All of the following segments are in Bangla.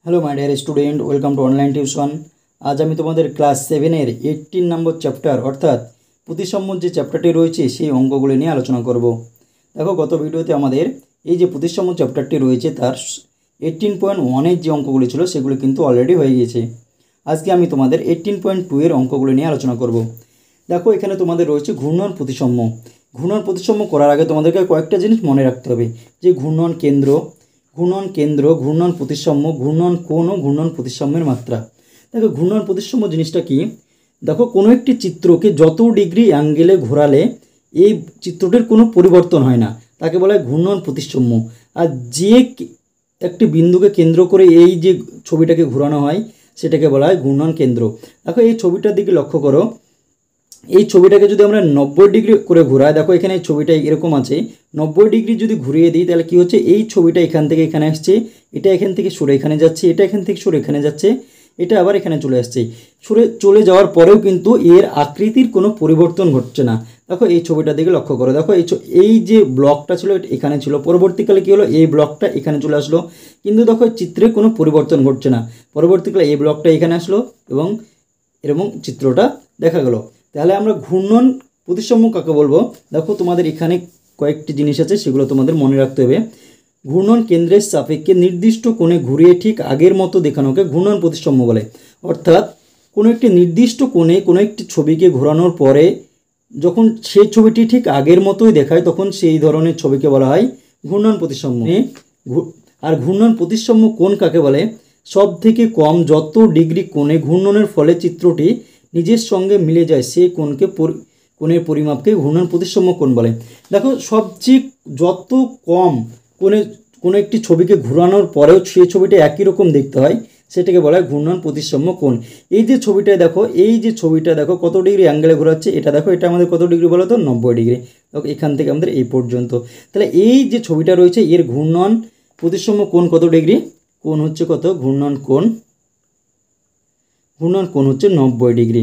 Hello my dear student, welcome to online tuition. আজ আমি তোমাদের ক্লাস 7-এর 18 নম্বর চ্যাপ্টার অর্থাৎ প্রতিসাম্য যে চ্যাপ্টারটি রয়েছে সেই অঙ্কগুলি নিয়ে আলোচনা করব। দেখো, গত ভিডিওতে আমাদের এই যে প্রতিসাম্য চ্যাপ্টারটি রয়েছে তার 18.1-এর যে অঙ্কগুলি ছিল সেগুলি কিন্তু অলরেডি হয়ে গিয়েছে। আজকে আমি তোমাদের 18.2-এর অঙ্কগুলি নিয়ে আলোচনা করব। দেখো, এখানে তোমাদের রয়েছে ঘূর্ণন প্রতিসাম্য। ঘূর্ণন প্রতিসাম্য করার আগে তোমাদেরকে কয়েকটা জিনিস মনে রাখতে হবে, যে ঘূর্ণন কেন্দ্র, ঘূর্ণন প্রতিসাম্য, ঘূর্ণন কোণ ও ঘূর্ণন প্রতিসাম্যের মাত্রা। দেখো, ঘূর্ণন প্রতিসাম্য জিনিসটা কি? দেখো, কোনো একটি চিত্রকে যত ডিগ্রি অ্যাঙ্গেলে ঘোরালে এই চিত্রটির কোনো পরিবর্তন হয় না, তাকে বলা হয় ঘূর্ণন প্রতিসাম্য। আর যে একটি বিন্দুকে কেন্দ্র করে এই যে ছবিটাকে ঘোরানো হয় সেটাকে বলা হয় ঘূর্ণন কেন্দ্র। দেখো, এই ছবিটার দিকে লক্ষ্য করো। এই ছবিটাকে যদি আমরা 90 ডিগ্রি করে ঘোরাই, দেখো এখানে ছবিটা এরকম আছে, 90 ডিগ্রি যদি ঘুরিয়ে দিই তাহলে কি হচ্ছে, এই ছবিটা এখান থেকে এখানে আসছে, এটা এখান থেকে সরে এখানে যাচ্ছে, এটা এখান থেকে সরে এখানে যাচ্ছে, এটা আবার এখানে চলে আসছে। সরে চলে যাওয়ার পরেও কিন্তু এর আকৃতির কোনো পরিবর্তন ঘটছে না। দেখো, এই ছবিটার দিকে লক্ষ্য করো। দেখো, এই যে ব্লকটা ছিল এখানে ছিল, পরবর্তীকালে কী হলো, এই ব্লকটা এখানে চলে আসলো, কিন্তু দেখো চিত্রে কোনো পরিবর্তন ঘটছে না। পরবর্তীকালে এই ব্লকটা এখানে আসলো এবং এরকম চিত্রটা দেখা গেল। তাহলে আমরা ঘূর্ণন প্রতিসাম্য কাকে বলবো? দেখো, তোমাদের এখানে কয়েকটি জিনিস আছে, সেগুলো তোমাদের মনে রাখতে হবে। ঘূর্ণন কেন্দ্রের সাপেক্ষে নির্দিষ্ট কোণে ঘুরিয়ে ঠিক আগের মতো দেখানোকে ঘূর্ণন প্রতিসাম্য বলে। অর্থাৎ কোনো একটি নির্দিষ্ট কোণে কোনো একটি ছবিকে ঘোরানোর পরে যখন সেই ছবিটি ঠিক আগের মতোই দেখায় তখন সেই ধরনের ছবিকে বলা হয় ঘূর্ণন প্রতিসাম্য। আর ঘূর্ণন প্রতিসাম্য কোণ কাকে বলে? সব থেকে কম যত ডিগ্রি কোণে ঘূর্ণনের ফলে চিত্রটি নিজের সঙ্গে মিলে যায় সেই কোণের পরিমাপকে ঘূর্ণন প্রতিসাম্য কোণ বলে। দেখো, সবচেয়ে যত কম কোণে কোনো একটি ছবিকে ঘোরানোর পরেও সেই ছবিটা একই রকম দেখতে হয় সেটাকে বলা হয় ঘূর্ণন প্রতিসাম্য কোণ। এই যে ছবিটা দেখো, এই যে ছবিটা দেখো কত ডিগ্রি অ্যাঙ্গেলে ঘোরাচ্ছে, এটা দেখো, এটা আমাদের কত ডিগ্রি বলো তো? 90 ডিগ্রি। দেখো, এখান থেকে আমাদের এই পর্যন্ত। তাহলে এই যে ছবিটা রয়েছে এর ঘূর্ণন প্রতিসাম্য কোণ কত ডিগ্রি? কোণ হচ্ছে কত? ঘূর্ণন কোণ হচ্ছে 90 ডিগ্রি।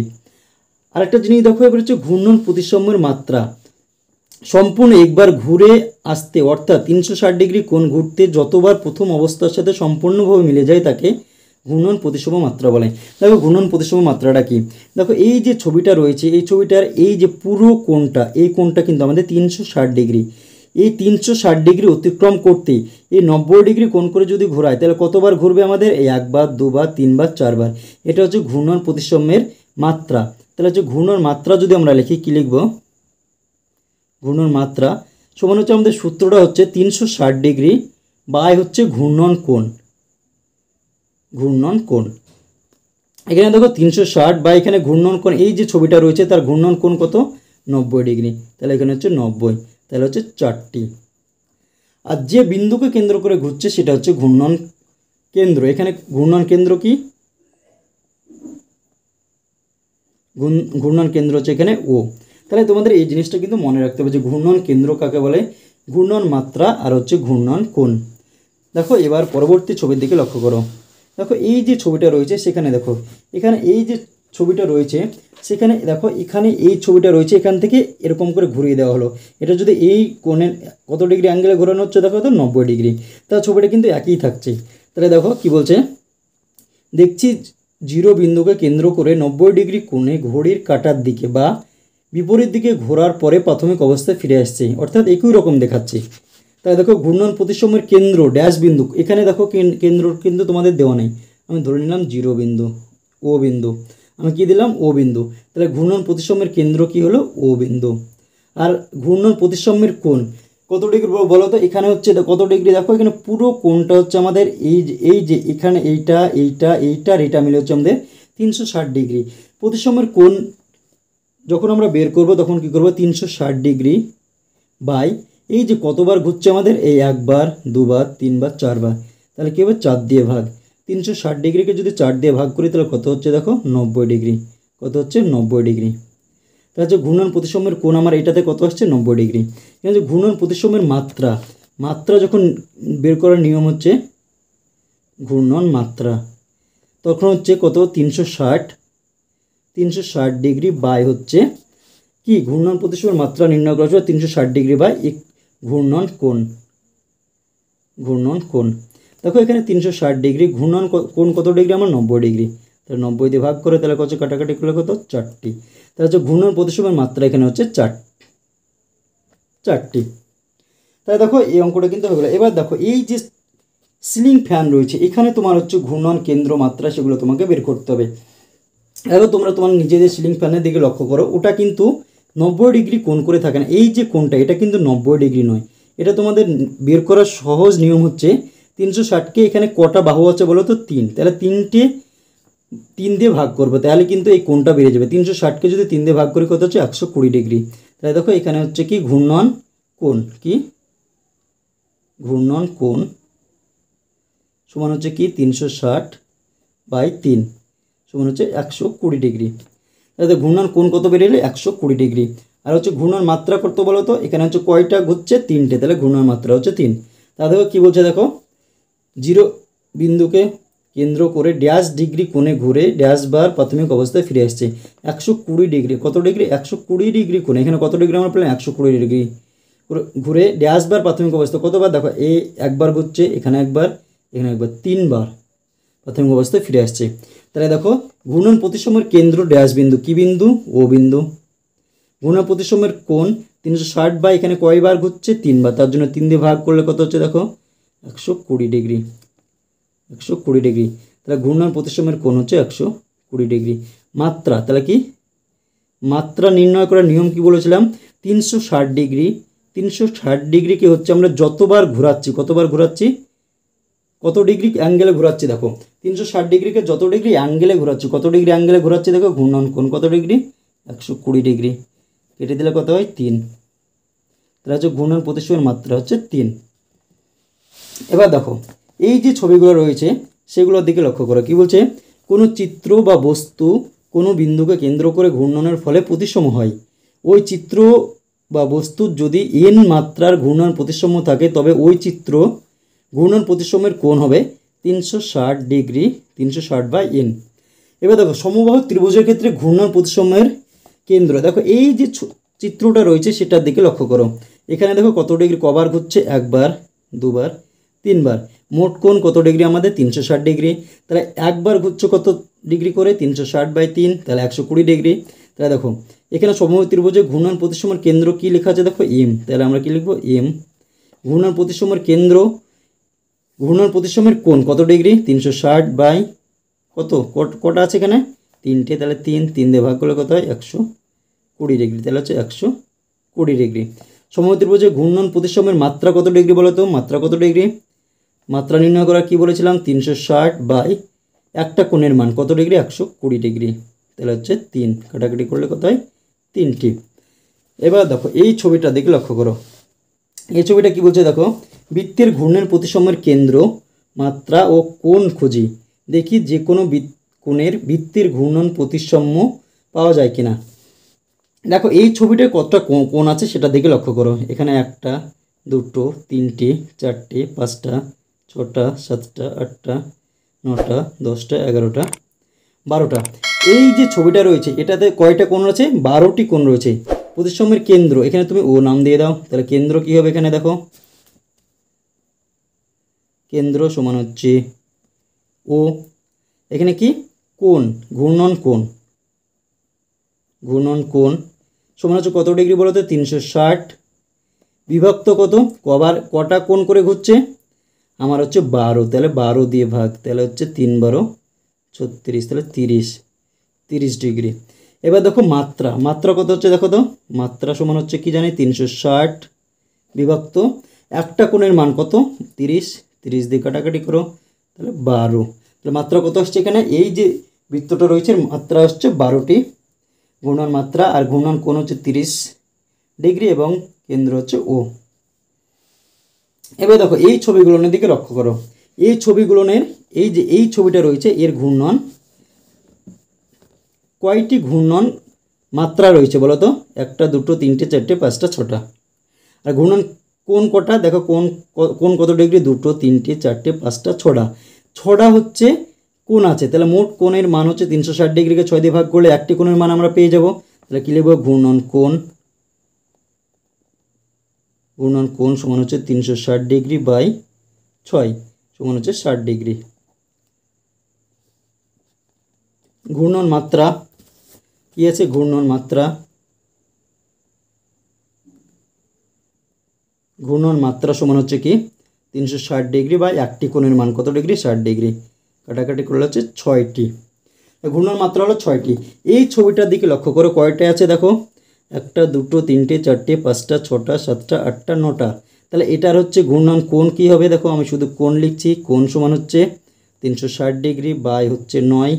আরেকটা জিনিস দেখো, এবার হচ্ছে ঘূর্ণন প্রতিসাম্যের মাত্রা। সম্পূর্ণ একবার ঘুরে আসতে অর্থাৎ 360 ডিগ্রি কোণ ঘুরতে যতবার প্রথম অবস্থার সাথে সম্পূর্ণভাবে মিলে যায় তাকে ঘূর্ণন প্রতিসাম্য মাত্রা বলে। দেখো, ঘূর্ণন প্রতিসাম্য মাত্রাটা কি? দেখো, এই যে ছবিটা রয়েছে এই ছবিটার এই যে পুরো কোণটা, এই কোণটা কিন্তু আমাদের 360 ডিগ্রি। এই 360 ডিগ্রি অতিক্রম করতে এই 90 ডিগ্রি কোণ করে যদি ঘোরায় তাহলে কতবার ঘুরবে আমাদের? এই একবার, দুবার, তিনবার, চারবার। এটা হচ্ছে ঘূর্ণন প্রতিসাম্যের মাত্রা। তাহলে হচ্ছে ঘূর্ণন মাত্রা যদি আমরা লিখি, কি লিখব? ঘূর্ণন মাত্রা সমান হচ্ছে আমাদের সূত্রটা হচ্ছে 360 ডিগ্রি বাই হচ্ছে ঘূর্ণন কোণ। এখানে দেখো 360 বা এখানে ঘূর্ণন কোণ, এই যে ছবিটা রয়েছে তার ঘূর্ণন কোণ কত? 90 ডিগ্রি। তাহলে এখানে হচ্ছে 90, তাহলে হচ্ছে 4টি। আর যে বিন্দুকে কেন্দ্র করে ঘুরছে সেটা হচ্ছে ঘূর্ণন কেন্দ্র। এখানে ঘূর্ণন কেন্দ্র কি? ঘূর্ণন কেন্দ্র হচ্ছে এখানে ও। তাহলে তোমাদের এই জিনিসটা কিন্তু মনে রাখতে হবে যে ঘূর্ণন কেন্দ্র কাকে বলে, ঘূর্ণন মাত্রা আর হচ্ছে ঘূর্ণন কোণ। দেখো, এবার পরবর্তী ছবির দিকে লক্ষ্য করো। দেখো, এই যে ছবিটা রয়েছে সেখানে দেখো, এখানে এই যে ছবিটা রয়েছে সেখানে দেখো, এখানে এই ছবিটা রয়েছে, এখান থেকে এরকম করে ঘুরিয়ে দেওয়া হলো। এটা যদি এই কোণের কত ডিগ্রি অ্যাঙ্গেলে ঘোরানো হচ্ছে দেখো তো 90 ডিগ্রি, তাহলে ছবিটা কিন্তু একই থাকছে। তাহলে দেখো কি বলছে, দেখছি 0 বিন্দুকে কেন্দ্র করে 90 ডিগ্রি কোণে ঘড়ির কাঁটার দিকে বা বিপরীত দিকে ঘোরার পরে প্রাথমিক অবস্থায় ফিরে আসছে, অর্থাৎ একই রকম দেখাচ্ছে। তাহলে দেখো, ঘূর্ণন প্রতিসাম্যের কেন্দ্র ড্যাশ বিন্দু, এখানে দেখো কেন্দ্র কিন্তু তোমাদের দেওয়া নেই, আমি ধরে নিলাম 0 বিন্দু, ও বিন্দু, আমি কি দিলাম? ও বিন্দু। তাহলে ঘূর্ণন প্রতিসাম্যের কেন্দ্র কি হলো? ও বিন্দু। আর ঘূর্ণন প্রতিসাম্যের কোণ কত ডিগ্রি বলো তো? এখানে হচ্ছে কত ডিগ্রি? দেখো, এখানে পুরো কোণটা হচ্ছে আমাদের এই যে এখানে এইটা আর এটা মিলে হচ্ছে আমাদের 360 ডিগ্রি। প্রতিসাম্যের কোণ যখন আমরা বের করব তখন কি করব? 360 ডিগ্রি বাই এই যে কতবার ঘুরছে আমাদের, এই একবার, দুবার, তিনবার, চারবার, তাহলে কী হবে? 4 দিয়ে ভাগ। 360 ডিগ্রিকে যদি 4 দিয়ে ভাগ করি তাহলে কত হচ্ছে? দেখো, 90 ডিগ্রি। কত হচ্ছে? 90 ডিগ্রি। তাহলে হচ্ছে ঘূর্ণন প্রতিসাম্যের কোণ আমার এটাতে কত আসছে? 90 ডিগ্রি। কিন্তু ঘূর্ণন প্রতিসাম্যের মাত্রা যখন বের করার নিয়ম হচ্ছে ঘূর্ণন মাত্রা, তখন হচ্ছে কত? 360 ডিগ্রি বাই হচ্ছে কি? ঘূর্ণন প্রতিসাম্যের মাত্রা নির্ণয় করা হচ্ছে 360 ডিগ্রি বাই ঘূর্ণন কোণ। দেখো এখানে 360 ডিগ্রি, ঘূর্ণন কোণ কত ডিগ্রি আমার 90 ডিগ্রি, তাহলে 90 দিয়ে ভাগ করে তাহলে কত কাটাকাটি করলে কত 4টি, তাহলে হচ্ছে ঘূর্ণন প্রতিসময়ের মাত্রা এখানে হচ্ছে 4টি। তাহলে দেখো এই অঙ্কটা কিন্তু হয়ে গেল। এবার দেখো এই যে সিলিং ফ্যান রয়েছে এখানে তোমার হচ্ছে ঘূর্ণন কেন্দ্র মাত্রা সেগুলো তোমাকে বের করতে হবে। দেখো তোমরা তোমার নিজেদের সিলিং ফ্যানের দিকে লক্ষ্য করো, ওটা কিন্তু 90 ডিগ্রি কোণ করে থাকে না। এই যে কোণটা এটা কিন্তু 90 ডিগ্রি নয়, এটা তোমাদের বের করার সহজ নিয়ম হচ্ছে 360কে এখানে কটা বাহু আছে বলো তো 3, তাহলে 3 দিয়ে ভাগ করবো, তাহলে কিন্তু এই কোণটা বেড়ে যাবে। 360কে যদি 3 দিয়ে ভাগ করি কত হচ্ছে 120 ডিগ্রি। তাহলে দেখো এখানে হচ্ছে কি ঘূর্ণন কোণ, কি ঘূর্ণন কোণ সমান হচ্ছে কি 360/3 সমান হচ্ছে 120 ডিগ্রি। তাহলে ঘূর্ণন কোণ কত বেরিয়ে এলো 120 ডিগ্রি। আর হচ্ছে ঘূর্ণন মাত্রা কত বলো তো, এখানে হচ্ছে কয়টা ঘুরছে 3টে, তাহলে ঘূর্ণন মাত্রা হচ্ছে 3। তাহলে দেখো কী বলছে, দেখো 0 বিন্দুকে কেন্দ্র করে ড্যাশ ডিগ্রি কোণে ঘুরে ড্যাশ বার প্রাথমিক অবস্থায় ফিরে আসছে 120 ডিগ্রি। কত ডিগ্রি 120 ডিগ্রি কোণে, এখানে কত ডিগ্রি আমরা পেলাম 120 ডিগ্রি ঘুরে ড্যাশ বার প্রাথমিক অবস্থা কতবার, দেখো এই একবার ঘুরছে, এখানে একবার, এখানে একবার, 3বার প্রাথমিক অবস্থায় ফিরে আসছে। তাহলে দেখো ঘূর্ণন প্রতিসময়ের কেন্দ্র ড্যাশ বিন্দু, কি বিন্দু ও বিন্দু। ঘূর্ণন প্রতিসময়ের কোণ 360 বা এখানে কয়বার ঘুরছে 3বার, তার জন্য 3 দিয়ে ভাগ করলে কত হচ্ছে দেখো 120 ডিগ্রি, 120 ডিগ্রি। তাহলে ঘূর্ণন প্রতিসময়ের কোণ হচ্ছে 120 ডিগ্রি। মাত্রা, তাহলে কি মাত্রা নির্ণয় করার নিয়ম কি বলেছিলাম 360 ডিগ্রি। 360 ডিগ্রিকে হচ্ছে আমরা যতবার ঘোরাচ্ছি, কতবার ঘোরাচ্ছি, কত ডিগ্রি অ্যাঙ্গেলে ঘোরাচ্ছি, দেখো 360 ডিগ্রিকে যত ডিগ্রি অ্যাঙ্গেলে ঘোরাচ্ছি, কত ডিগ্রি অ্যাঙ্গেলে ঘোরাচ্ছি দেখো ঘূর্ণন কোণ কত ডিগ্রি 120 ডিগ্রি, কেটে দিলে কত হয় 3। তাহলে হচ্ছে ঘূর্ণন প্রতিসময়ের মাত্রা হচ্ছে 3। এবার দেখো এই যে ছবিগুলো রয়েছে সেগুলোর দিকে লক্ষ্য করো, কি বলছে, কোনো চিত্র বা বস্তু কোনো বিন্দুকে কেন্দ্র করে ঘূর্ণনের ফলে প্রতিসম হয়। ওই চিত্র বা বস্তুর যদি n মাত্রার ঘূর্ণন প্রতিসম থাকে তবে ওই চিত্র ঘূর্ণন প্রতিসমের কোণ হবে 360 ডিগ্রি, 360/n। এবার দেখো সমবাহু ত্রিভুজের ক্ষেত্রে ঘূর্ণন প্রতিসমের কেন্দ্র, দেখো এই যে চিত্রটা রয়েছে সেটার দিকে লক্ষ্য করো। এখানে দেখো কত ডিগ্রি কবার ঘুরছে, একবার, দুবার, 3বার। মোট কোণ কত ডিগ্রি আমাদের 360 ডিগ্রি। তাহলে একবার ঘুরছে কত ডিগ্রি করে 360/3, তাহলে 120 ডিগ্রি। তাহলে দেখো এখানে সমবাহু ত্রিভুজে ঘূর্ণন প্রতিসমের কেন্দ্র কি লেখা আছে দেখো m, তাহলে আমরা কি লিখবো m। ঘূর্ণন প্রতিসমের কেন্দ্র, ঘূর্ণন প্রতিসমের কোণ কত ডিগ্রি 360 কত কটা আছে এখানে 3টে, তাহলে 3 দিয়ে ভাগ করলে কত হয় 120 ডিগ্রি, তাহলে হচ্ছে 120 ডিগ্রি। সমবাহু ত্রিভুজে ঘূর্ণন প্রতিসমের মাত্রা কত ডিগ্রি বলো তো, মাত্রা কত ডিগ্রি, মাত্রা নির্ণয় করা কি বলেছিলাম 360 একটা কোণের মান কত ডিগ্রি 120 ডিগ্রি, তাহলে হচ্ছে 3, কাটাকাটি করলে কত হয় 3টি। এবার দেখো এই ছবিটা দেখে লক্ষ্য করো, এই ছবিটা কি বলছে দেখো, বৃত্তের ঘূর্ণনের প্রতিসময়ের কেন্দ্র মাত্রা ও কোণ খুঁজি, দেখি যে কোনো কোণের বৃত্তের ঘূর্ণন প্রতিসম্য পাওয়া যায় কিনা। দেখো এই ছবিটায় কতটা কোণ আছে সেটা দেখে লক্ষ্য করো, এখানে 1টা 2টো 3টে 4টে 5টা 6টা 7টা 8টা 9টা 10টা 11টা 12টা। এই যে ছবিটা রয়েছে এটাতে কয়টা কোণ রয়েছে 12টি কোণ রয়েছে। প্রতিসময়ের কেন্দ্র এখানে তুমি ও নাম দিয়ে দাও, তাহলে কেন্দ্র কি হবে এখানে দেখো কেন্দ্র সমান হচ্ছে ও, এখানে কি কোণ ঘূর্ণন কোণ, ঘূর্ণন কোণ সমান হচ্ছে কত ডিগ্রি বলো তো 360 বিভক্ত কত কটা কোণ করে ঘুরছে আমার হচ্ছে 12, তাহলে 12 দিয়ে ভাগ, তাহলে হচ্ছে 3 12 36, তাহলে 30 ডিগ্রি। এবার দেখো মাত্রা, মাত্রা কত হচ্ছে দেখো তো, মাত্রা সমান হচ্ছে কি জানি 360 বিভক্ত একটা কোণের মান কত 30 দিয়ে কাটাকাটি করো তাহলে 12, তাহলে মাত্রা কত আসছে এখানে, এই যে বৃত্তটা রয়েছে মাত্রা হচ্ছে 12টি ঘূর্ণন মাত্রা, আর ঘূর্ণন কোণ হচ্ছে 30 ডিগ্রি এবং কেন্দ্র হচ্ছে ও। এবার দেখো এই ছবিগুলোর দিকে লক্ষ্য করো, এই ছবিগুলোর এই যে এই ছবিটা রয়েছে এর ঘূর্ণন কয়টি ঘূর্ণন মাত্রা রয়েছে বলো তো, 1টা 2টো 3টে 4টে 5টা 6টা। আর ঘূর্ণন কোণ কটা দেখো, কোণ কত ডিগ্রি 2টো 3টে 4টে 5টা 6টা হচ্ছে কোণ আছে, তাহলে মোট কোণের মান হচ্ছে 360 ডিগ্রিকে 6 দিয়ে ভাগ করলে একটি কোণের মান আমরা পেয়ে যাব, তাহলে কী লিখব ঘূর্ণন কোণ, ঘূর্ণন কোণ সমান হচ্ছে 360 ডিগ্রি/6 সমান হচ্ছে 60 ডিগ্রি। ঘূর্ণন মাত্রা কি আছে? ঘূর্ণন মাত্রা সমান হচ্ছে কি 360 ডিগ্রি বা একটি কোণের মান কত ডিগ্রি? 60 ডিগ্রি। কাটাকাটি করলে হচ্ছে 6টি। ঘূর্ণন মাত্রা হলো 6টি। এই ছবিটার দিকে লক্ষ্য করো, কয়টা আছে দেখো, 1 2 3 4 5 6 7 8 9টা। তাহলে এটার হচ্ছে ঘূর্ণন কোণ কি হবে? দেখো আমি শুধু কোণ লিখছি। কোণ সমান হচ্ছে 360 ডিগ্রি বাই হচ্ছে 9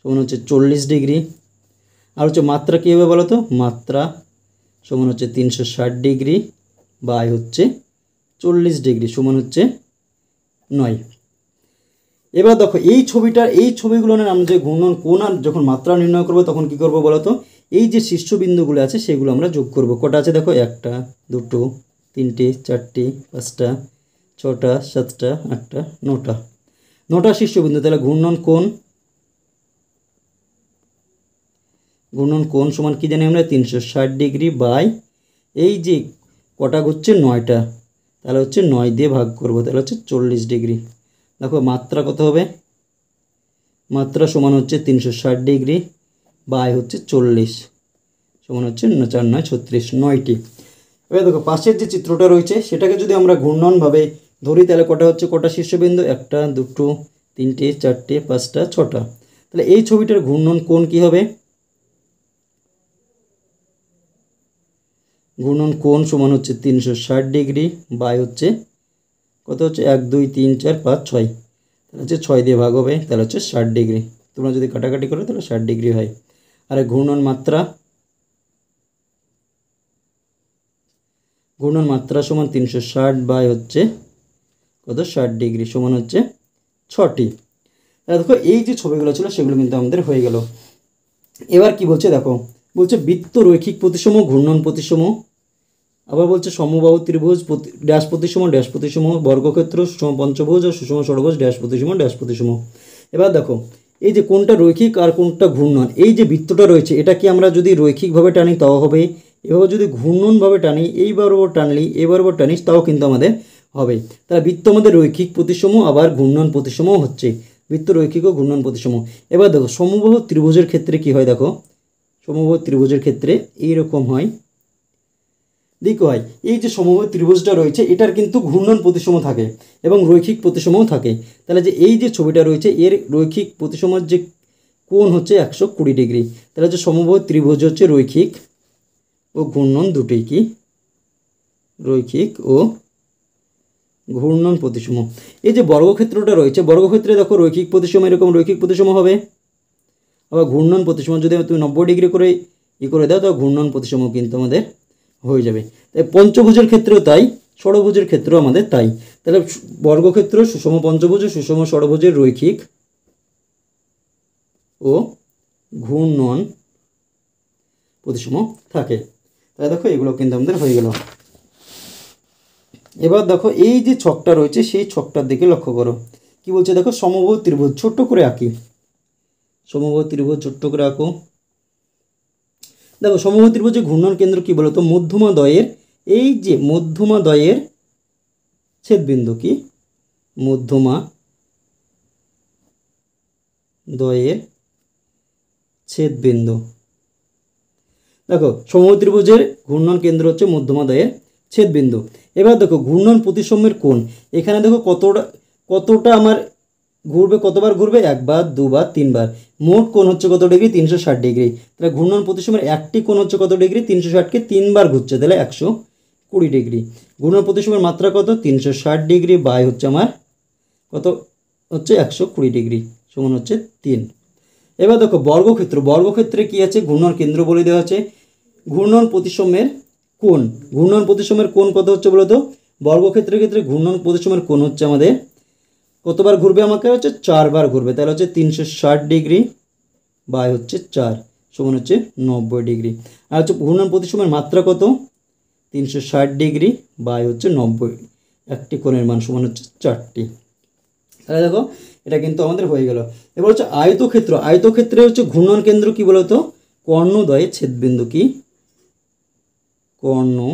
সমান হচ্ছে 40 ডিগ্রি। আর হচ্ছে মাত্রা কী হবে বলো তো? মাত্রা সমান হচ্ছে 360 ডিগ্রি বাই হচ্ছে 40 ডিগ্রি সমান হচ্ছে 9। এবার দেখো এই ছবিগুলো আমরা যে ঘূর্ণন কোণ আর যখন মাত্রা নির্ণয় করবো তখন কি করব বলো তো? এই যে শীর্ষবিন্দুগুলো আছে সেগুলো আমরা যোগ করব। কটা আছে দেখো? 1 2 3 4 5 6 7 8 9টা। 9টা শীর্ষবিন্দু। তাহলে ঘূর্ণন কোণ সমান কি জানি আমরা? 360 ডিগ্রি বাই এই যে কটা ঘুরছে? 9টা। তাহলে হচ্ছে 9 দিয়ে ভাগ করব, তাহলে হচ্ছে 40 ডিগ্রি। দেখো মাত্রা কত হবে? মাত্রা সমান হচ্ছে 360 ডিগ্রি বাই হচ্ছে 40 সমান হচ্ছে 4 9 36, 9টি। এবার দেখো পাশের যে চিত্রটা রয়েছে সেটাকে যদি আমরা ঘূর্ণনভাবে ধরি তাহলে কটা হচ্ছে? কটা শীর্ষবিন্দু? 1 2 3 4 5 6টা। তাহলে এই ছবিটার ঘূর্ণন কোণ কি হবে? ঘূর্ণন কোণ সমান হচ্ছে 360 ডিগ্রি বাই হচ্ছে কত হচ্ছে? 1 2 3 4 5 6। তাহলে হচ্ছে 6 দিয়ে ভাগ হবে, তাহলে হচ্ছে 60 ডিগ্রি। তোমরা যদি কাটাকাটি করো তাহলে 60 ডিগ্রি হয়। আর ঘূর্ণন মাত্রা সমান 360 বাই হচ্ছে কত? 60 ডিগ্রি সমান হচ্ছে 6টি। তাহলে দেখো এই যে ছবিগুলো ছিল সেগুলো কিন্তু আমাদের হয়ে গেল। এবার কি বলছে দেখো, বলছে বৃত্ত রৈখিক প্রতিসম ঘূর্ণন প্রতিসম, আবার বলছে সমবাহু ত্রিভুজ ড্যাশ প্রতিসম বর্গক্ষেত্র সুষম পঞ্চভুজ ও সুষম ষড়ভুজ ড্যাশ প্রতিসম। এবার দেখো এই যে কোনটা রৈখিক আর কোনটা ঘূর্ণন, এই যে বৃত্তটা রয়েছে এটা কি আমরা যদি রৈখিকভাবে টানি তাও হবে, এভাবে যদি ঘূর্ণনভাবে টানি এই বরাবর টানলি এই বরাবর টানিস তাও কিন্তু আমাদের হবে। তাহলে বৃত্ত আমাদের রৈখিক প্রতিসম আবার ঘূর্ণন প্রতিসমও হচ্ছে। বৃত্ত রৈখিক ও ঘূর্ণন প্রতিসম। এবার দেখো সমবাহু ত্রিভুজের ক্ষেত্রে কি হয়? দেখো সমবাহু ত্রিভুজের ক্ষেত্রে এইরকম হয়। দেখো হয় এই যে সমবাহু ত্রিভুজটা রয়েছে এটার কিন্তু ঘূর্ণন প্রতিসম থাকে এবং রৈখিক প্রতিসমও থাকে। তাহলে যে এই যে ছবিটা রয়েছে এর রৈখিক প্রতিসমের যে কোণ হচ্ছে 120 ডিগ্রি। তাহলে যে সমবাহু ত্রিভুজ হচ্ছে রৈখিক ও ঘূর্ণন দুটোই কি? রৈখিক ও ঘূর্ণন প্রতিসম। এই যে বর্গক্ষেত্রটা রয়েছে বর্গক্ষেত্রে দেখো রৈখিক প্রতিসম এরকম রৈখিক প্রতিসম হবে, আবার ঘূর্ণন প্রতিসম যদি তুমি 90 ডিগ্রি করে করে দাও তো ঘূর্ণন প্রতিসম কিন্তু আমাদের হয়ে যাবে। তাই পঞ্চভুজের ক্ষেত্রেও তাই, ষড়ভুজের ক্ষেত্রেও আমাদের তাই। তাহলে বর্গক্ষেত্র সুষম পঞ্চভুজ ও সুষম ষড়ভুজের রৈখিক ও ঘূর্ণন প্রতিসম থাকে। তাহলে দেখো এগুলো কিন্তু আমাদের হয়ে গেল। এবার দেখো এই যে ছকটা রয়েছে সেই ছকটার দিকে লক্ষ্য করো। কি বলছে দেখো? সমবাহু ত্রিভুজ ছোট্ট করে আঁকি। সমবাহু ত্রিভুজ ছোট্ট করে আঁকো। দেখো সমবাহু ত্রিভুজের ঘূর্ণন কেন্দ্র কি বলতো? মধ্যমাদ্বয়ের এই যে মধ্যমাদ্বয়ের ছেদবিন্দু কি? মধ্যমাদ্বয়ের ছেদবিন্দু। দেখো সমবাহু ত্রিভুজের ঘূর্ণন কেন্দ্র হচ্ছে মধ্যমাদ্বয়ের ছেদবিন্দু। এবার দেখো ঘূর্ণন প্রতিসমের কোণ, এখানে দেখো কতটা আমার ঘুরবে, কতবার ঘুরবে? 1 বার 2 বার 3 বার। মোট কোণ হচ্ছে কত ডিগ্রি? 360 ডিগ্রি। তাহলে ঘূর্ণন প্রতিসমের একটি কোণ হচ্ছে কত ডিগ্রি? 360কে 3 বার ঘুরছে, তাহলে 120 ডিগ্রি। ঘূর্ণন প্রতিসমের মাত্রা কত? 360 ডিগ্রি বাই হচ্ছে আমার কত হচ্ছে? 120 ডিগ্রি সমান হচ্ছে 3। এবার দেখো বর্গক্ষেত্রে কি আছে? ঘূর্ণন কেন্দ্র বলে দেওয়া আছে। ঘূর্ণন প্রতিসমের কোণ কত হচ্ছে বলো তো? বর্গক্ষেত্রের ক্ষেত্রে ঘূর্ণন প্রতিসমের কোণ হচ্ছে আমাদের কতবার ঘুরবে? আমাকে হচ্ছে 4 বার ঘুরবে, তাহলে হচ্ছে 360 ডিগ্রি বাই হচ্ছে 4 সমান হচ্ছে 90 ডিগ্রি। আর হচ্ছে ঘূর্ণন প্রতিসমের মাত্রা কত? 360 ডিগ্রি বাই হচ্ছে 90, একটি কোণের মান সমান হচ্ছে 4টি। তাহলে দেখো এটা কিন্তু আমাদের হয়ে গেল। এবার হচ্ছে আয়তক্ষেত্রে হচ্ছে ঘূর্ণন কেন্দ্র কি বলতো? কর্ণদ্বয়ের ছেদবিন্দু কি? কর্ণদ্বয়ের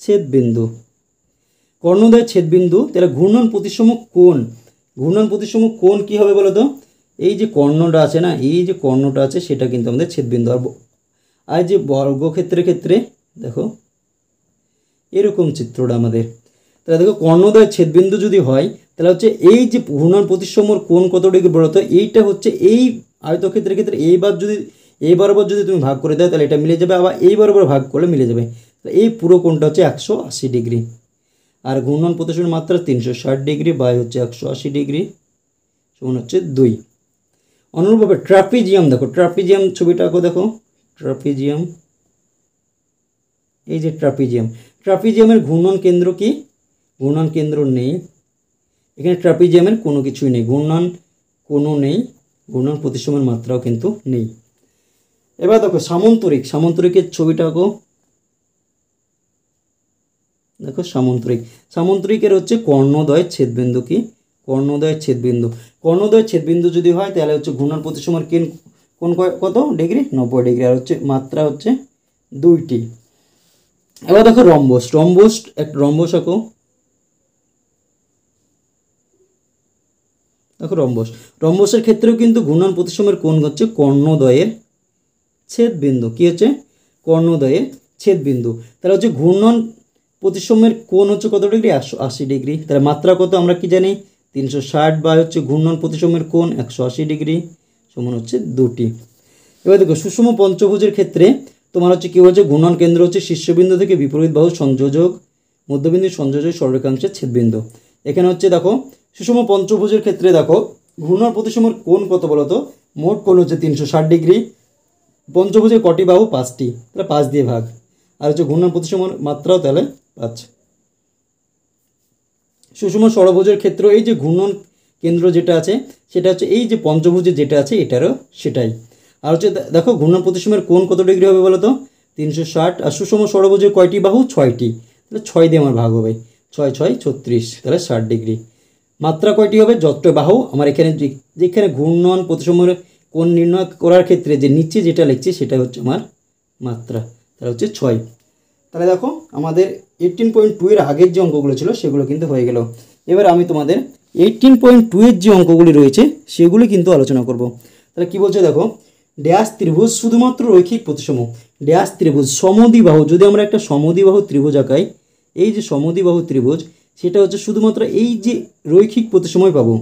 ছেদবিন্দু। কর্ণদ্বয়ের ছেদবিন্দু, তাহলে ঘূর্ণন প্রতিসম কোণ, ঘূর্ণন প্রতিসম কোণ কী হবে বলো তো? এই যে কর্ণটা আছে না, এই যে কর্ণটা আছে সেটা কিন্তু আমাদের ছেদবিন্দু। আর যে বর্গক্ষেত্রের ক্ষেত্রে দেখো এরকম চিত্রটা আমাদের, তাহলে দেখো কর্ণদ্বয়ের ছেদবিন্দু যদি হয় তাহলে হচ্ছে এই যে ঘূর্ণন প্রতিসমর কোণ কত ডিগ্রি বলতো, এইটা হচ্ছে এই আয়তক্ষেত্রের ক্ষেত্রে এইবার যদি এই বরাবর যদি তুমি ভাগ করে দাও তাহলে এটা মিলে যাবে, আবার এই বরাবর ভাগ করলে মিলে যাবে। এই পুরো কোণটা হচ্ছে 180 ডিগ্রি। আর ঘূর্ণন প্রতিসমের মাত্রা 360 ডিগ্রি বাই হচ্ছে 180 ডিগ্রি সমান হচ্ছে 2। অনুরূপভাবে ট্রাপিজিয়াম, দেখো ট্রাপিজিয়াম ছবিটা দেখো, ট্রাপিজিয়াম, এই যে ট্রাপিজিয়াম, ট্রাপিজিয়ামের ঘূর্ণন কেন্দ্র কি? ঘূর্ণন কেন্দ্র নেই এখানে, ট্রাপিজিয়ামের কোনো কিছুই নেই, ঘূর্ণন কোনো নেই, ঘূর্ণন প্রতিসমের মাত্রাও কিন্তু নেই। এবার দেখো সামন্তরিক, সামন্তরিকের ছবিটা দেখো সামন্তরিক, সামন্তরিকের হচ্ছে কর্ণদ্বয়ের ছেদবিন্দু কি? কর্ণদ্বয়ের ছেদবিন্দু, কর্ণদ্বয়ের ছেদবিন্দু যদি হয় তাহলে হচ্ছে ঘূর্ণন প্রতিসমের কোণ কত ডিগ্রি? 90 ডিগ্রি, আর হচ্ছে মাত্রা হচ্ছে 2টি। এবার দেখো রম্বস, রম্বস একটা রম্বস আঁকো, দেখো রম্বস, রম্বসের ক্ষেত্রেও কিন্তু ঘূর্ণন প্রতিসমের কোণ হচ্ছে কর্ণদ্বয়ের ছেদবিন্দু, কি হচ্ছে? কর্ণদ্বয়ের ছেদবিন্দু। তাহলে হচ্ছে ঘূর্ণন প্রতিসমের কোণ হচ্ছে কত ডিগ্রি? 180 ডিগ্রি। তাহলে মাত্রা কত আমরা কি জানি? 360 বা হচ্ছে ঘূর্ণন প্রতিসমের কোণ 180 ডিগ্রি সমান হচ্ছে 2টি। এবার দেখো সুষম পঞ্চভুজের ক্ষেত্রে তোমার হচ্ছে কী হচ্ছে? ঘূর্ণন কেন্দ্র হচ্ছে শীর্ষবিন্দু থেকে বিপরীত বাহু সংযোজক, মধ্যবিন্দু সংযোজক সরলরেখাংশের ছেদবিন্দু। এখানে হচ্ছে দেখো সুষম পঞ্চভুজের ক্ষেত্রে দেখো ঘূর্ণন প্রতিসমের কোণ কত বলো তো? মোট কোণ হচ্ছে 360 ডিগ্রি। পঞ্চভুজের কটি বাহু? 5টি, তাহলে 5 দিয়ে ভাগ, আর হচ্ছে ঘূর্ণন প্রতিসমের মাত্রাও তাহলে 5। সুষম ষড়ভুজের ক্ষেত্রে এই যে ঘূর্ণন কেন্দ্র যেটা আছে সেটা হচ্ছে এই যে পঞ্চভুজে যেটা আছে এটারও সেটাই। আর হচ্ছে দেখো ঘূর্ণন প্রতিসমের কোণ কত ডিগ্রি হবে বলো তো? 360। আর সুষম ষড়ভুজের কয়টি বাহু? 6টি, তাহলে 6 দিয়ে আমার ভাগ হবে, 6 6 36, তাহলে 60 ডিগ্রি। মাত্রা কয়টি হবে? যত বাহু আমার এখানে যেখানে ঘূর্ণন প্রতিসমের কোণ নির্ণয় করার ক্ষেত্রে যে নিচে যেটা লিখছি সেটা হচ্ছে আমার মাত্রা, তাহলে হচ্ছে 6। তাহলে দেখো আমাদের 18.2 এর আগের যে অঙ্কগুলো ছিল সেগুলো কিন্তু হয়ে গেল। এবার আমি তোমাদের 18.2 এর যে অঙ্কগুলি রয়েছে সেগুলি কিন্তু আলোচনা করব। তাহলে কি বলছে দেখো, ড্যাশ ত্রিভুজ শুধুমাত্র রৈখিক প্রতিসম, ড্যাশ ত্রিভুজ সমদ্বিবাহু, যদি আমরা একটা সমদ্বিবাহু ত্রিভুজ আঁকাই, এই যে সমদ্বিবাহু ত্রিভুজ সেটা হচ্ছে শুধুমাত্র এই যে রৈখিক প্রতিসময় পাবো,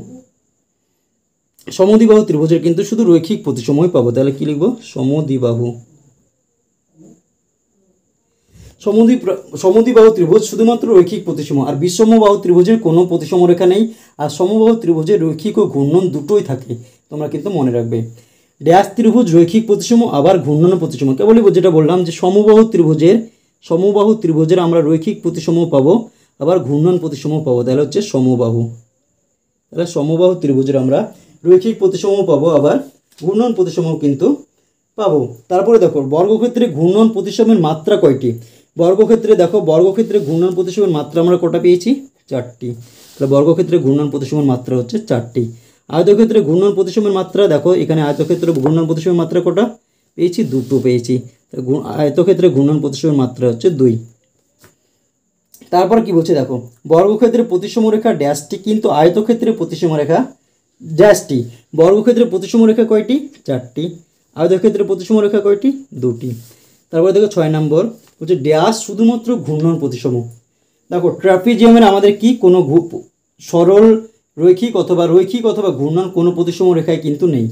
সমদ্বিবাহু ত্রিভুজের কিন্তু শুধু রৈখিক প্রতিসময় পাবো। তাহলে কি লিখবো? সমদ্বিবাহু, সমদ্বিবাহু ত্রিভুজ শুধুমাত্র রৈখিক প্রতিসম, আর বিষমবাহু ত্রিভুজের কোনো প্রতিসম রেখা নেই, আর সমবাহু ত্রিভুজের রৈখিক ও ঘূর্ণন দুটোই থাকে, তোমরা কিন্তু মনে রাখবে। ড্যাশ ত্রিভুজ রৈখিক প্রতিসম আবার ঘূর্ণন প্রতিসম, কেবল যেটা বললাম যে সমবাহু ত্রিভুজের আমরা রৈখিক প্রতিসমও পাবো আবার ঘূর্ণন প্রতিসমও পাবো, তাহলে হচ্ছে সমবাহু। তাহলে সমবাহু ত্রিভুজের আমরা রৈখিক প্রতিসমও পাবো আবার ঘূর্ণন প্রতিসমও কিন্তু পাবো। তারপরে দেখো বর্গক্ষেত্রে ঘূর্ণন প্রতিসমের মাত্রা কয়টি? বর্গক্ষেত্রে দেখো বর্গক্ষেত্রে ঘূর্ণন প্রতিসমের মাত্রা আমরা কটা পেয়েছি? 4টি। তাহলে বর্গক্ষেত্রে ঘূর্ণন প্রতিসমের মাত্রা হচ্ছে 4টি। আয়তক্ষেত্রে ঘূর্ণন প্রতিসমের মাত্রা দেখো, এখানে আয়তক্ষেত্রে ঘূর্ণন প্রতিসমের মাত্রা কটা পেয়েছি? 2টো পেয়েছি। আয়তক্ষেত্রে ঘূর্ণন প্রতিসমের মাত্রা হচ্ছে 2। তারপর কি বলছে দেখো, বর্গক্ষেত্রে প্রতিসম রেখা ড্যাশটি, কিন্তু আয়তক্ষেত্রে প্রতিসম রেখা ড্যাশটি। বর্গক্ষেত্রে প্রতিসম রেখা কয়টি? 4টি। আয়তক্ষেত্রে প্রতিসম রেখা কয়টি? 2টি। তারপরে দেখো 6 নম্বর হচ্ছে ড্যাশ শুধুমাত্র ঘূর্ণন প্রতিসম। দেখো ট্রাপিজিয়ামের আমাদের কি কোনো সরল রৈখিক অথবা ঘূর্ণন কোনো প্রতিসম রেখায় কিন্তু নেই।